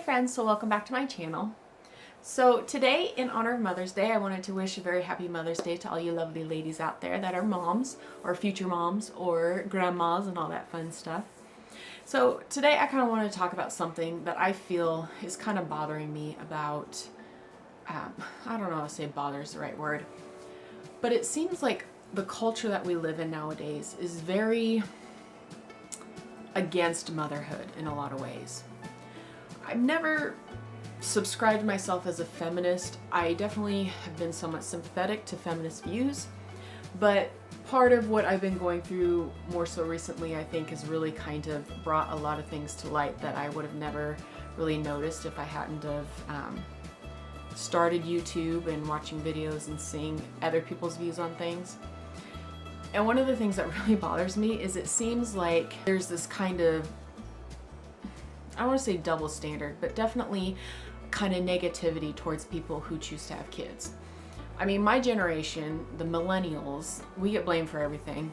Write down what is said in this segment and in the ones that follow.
Friends, so welcome back to my channel. So today, in honor of Mother's Day, I wanted to wish a very happy Mother's Day to all you lovely ladies out there that are moms or future moms or grandmas and all that fun stuff. So today I kind of want to talk about something that I feel is kind of bothering me about, I don't know how to say bother is the right word, but it seems like the culture that we live in nowadays is very against motherhood in a lot of ways. I've never subscribed myself as a feminist. I definitely have been somewhat sympathetic to feminist views, but part of what I've been going through more so recently, I think, has really kind of brought a lot of things to light that I would have never really noticed if I hadn't have started YouTube and watching videos and seeing other people's views on things. And one of the things that really bothers me is it seems like there's this kind of, I don't want to say double standard, but definitely kind of negativity towards people who choose to have kids. I mean, my generation, the millennials, we get blamed for everything,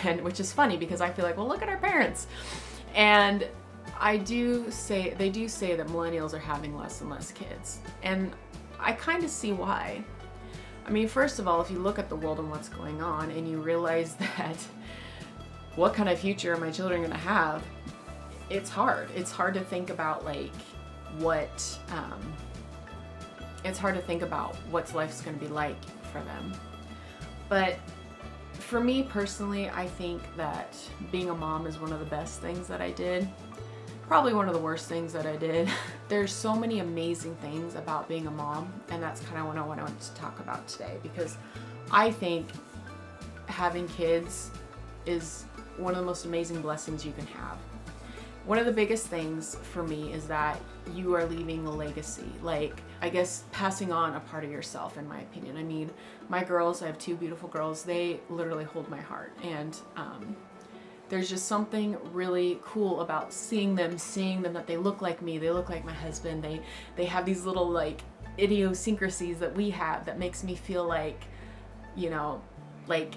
and which is funny because I feel like, well, look at our parents. And they do say that millennials are having less and less kids. And I kind of see why. I mean, first of all, if you look at the world and what's going on and you realize that what kind of future are my children going to have, it's hard. It's hard to think about like it's hard to think about what life's going to be like for them. But for me personally, I think that being a mom is one of the best things that I did. Probably one of the worst things that I did. There's so many amazing things about being a mom, and that's kind of what I want to talk about today, because I think having kids is one of the most amazing blessings you can have. One of the biggest things for me is that you are leaving a legacy, like, I guess, passing on a part of yourself, in my opinion. I mean, my girls, I have two beautiful girls, they literally hold my heart, and there's just something really cool about seeing them that they look like me, they look like my husband, they have these little like idiosyncrasies that we have that makes me feel like, you know, like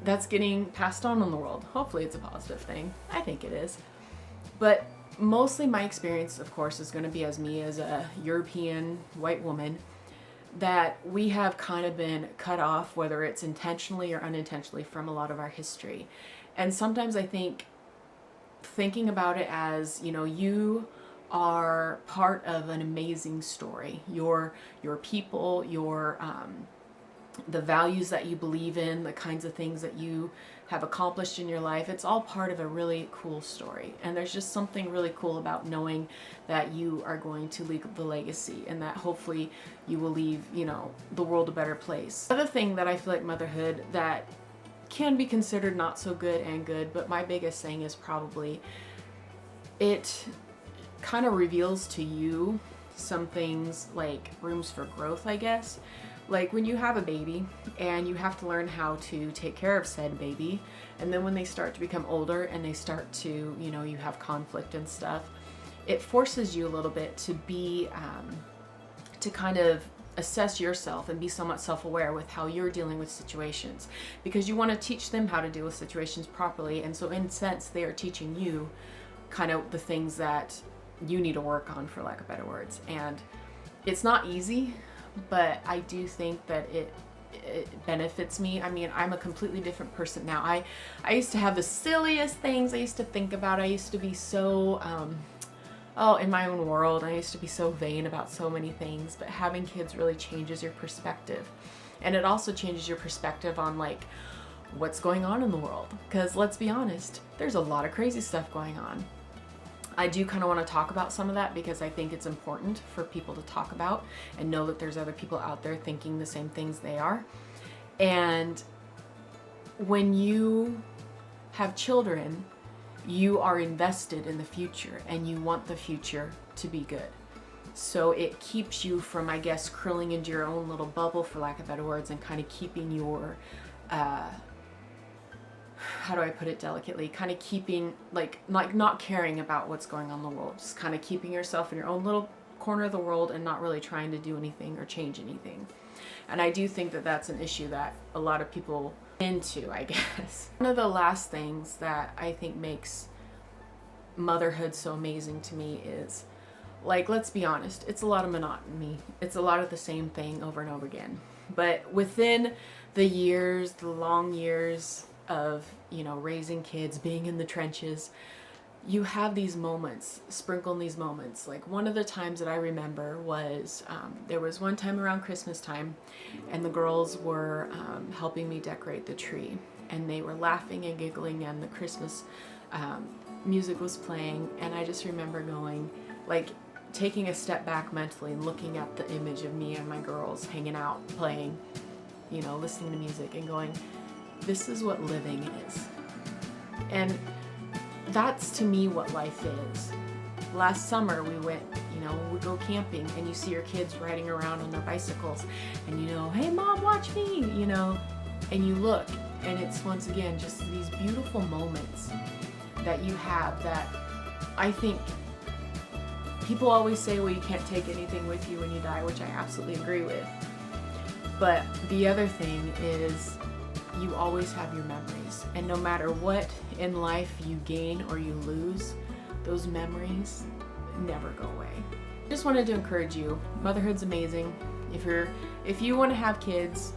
that's getting passed on in the world. Hopefully it's a positive thing. I think it is. But mostly my experience, of course, is going to be as me as a European white woman, that we have kind of been cut off, whether it's intentionally or unintentionally, from a lot of our history. And sometimes I think thinking about it as, you know, you are part of an amazing story. Your people, the values that you believe in, the kinds of things that you have accomplished in your life, it's all part of a really cool story. And there's just something really cool about knowing that you are going to leave the legacy, and that hopefully you will leave, you know, the world a better place. Another thing that I feel like motherhood that can be considered not so good and good, but my biggest thing is probably it kind of reveals to you some things like rooms for growth, I guess. Like when you have a baby and you have to learn how to take care of said baby, and then when they start to become older and they start to, you know, you have conflict and stuff, it forces you a little bit to be, to kind of assess yourself and be somewhat self-aware with how you're dealing with situations, because you want to teach them how to deal with situations properly. And so in a sense, they are teaching you kind of the things that you need to work on, for lack of better words. And it's not easy, but I do think that it benefits me. I mean, I'm a completely different person now. I used to have the silliest things I used to think about. I used to be so in my own world. I used to be so vain about so many things, but having kids really changes your perspective. And it also changes your perspective on like what's going on in the world, because let's be honest, there's a lot of crazy stuff going on. I do kind of want to talk about some of that because I think it's important for people to talk about and know that there's other people out there thinking the same things they are. And when you have children, you are invested in the future and you want the future to be good. So it keeps you from, I guess, curling into your own little bubble, for lack of better words, and kind of keeping your, how do I put it delicately, kind of keeping, like not caring about what's going on in the world, just kind of keeping yourself in your own little corner of the world and not really trying to do anything or change anything. And I do think that that's an issue that a lot of people into, I guess. One of the last things that I think makes motherhood so amazing to me is like, let's be honest, it's a lot of monotony. It's a lot of the same thing over and over again. But within the years, the long years of, you know, raising kids, being in the trenches, you have these moments, sprinkle in these moments. Like, one of the times that I remember was, there was one time around Christmas time, and the girls were helping me decorate the tree, and they were laughing and giggling, and the Christmas music was playing, and I just remember going, like, taking a step back mentally and looking at the image of me and my girls hanging out, playing, you know, listening to music, and going, this is what living is. And that's, to me, what life is. Last summer we went, you know, we go camping, and you see your kids riding around on their bicycles, and you know, hey mom, watch me, you know, and you look, and it's once again just these beautiful moments that you have that I think people always say, well, you can't take anything with you when you die, which I absolutely agree with. But the other thing is, you always have your memories, and no matter what in life you gain or you lose, those memories never go away. Just wanted to encourage you, motherhood's amazing. If you want to have kids,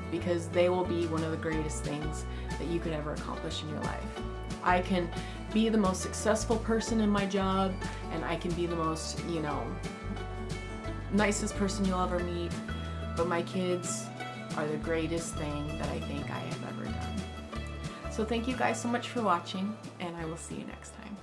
because they will be one of the greatest things that you could ever accomplish in your life. I can be the most successful person in my job, and I can be the most, you know, nicest person you'll ever meet, but my kids are the greatest thing that I think I have ever done. So thank you guys so much for watching, and I will see you next time.